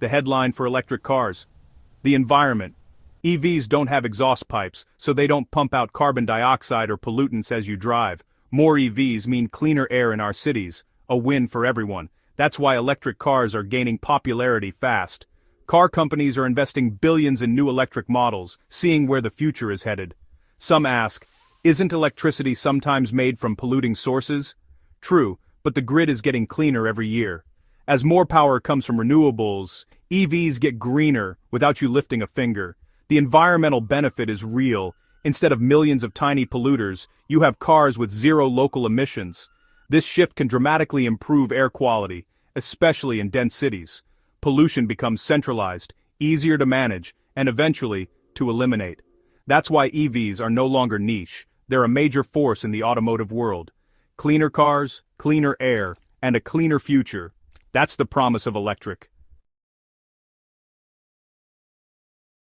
The headline for electric cars. The environment. EVs don't have exhaust pipes, so they don't pump out carbon dioxide or pollutants as you drive. More EVs mean cleaner air in our cities, a win for everyone. That's why electric cars are gaining popularity fast. Car companies are investing billions in new electric models, seeing where the future is headed. Some ask, isn't electricity sometimes made from polluting sources? True, but the grid is getting cleaner every year. As more power comes from renewables, EVs get greener without you lifting a finger. The environmental benefit is real. Instead of millions of tiny polluters, you have cars with zero local emissions. This shift can dramatically improve air quality, especially in dense cities. Pollution becomes centralized, easier to manage, and eventually, to eliminate. That's why EVs are no longer niche. They're a major force in the automotive world. Cleaner cars, cleaner air, and a cleaner future. That's the promise of electric.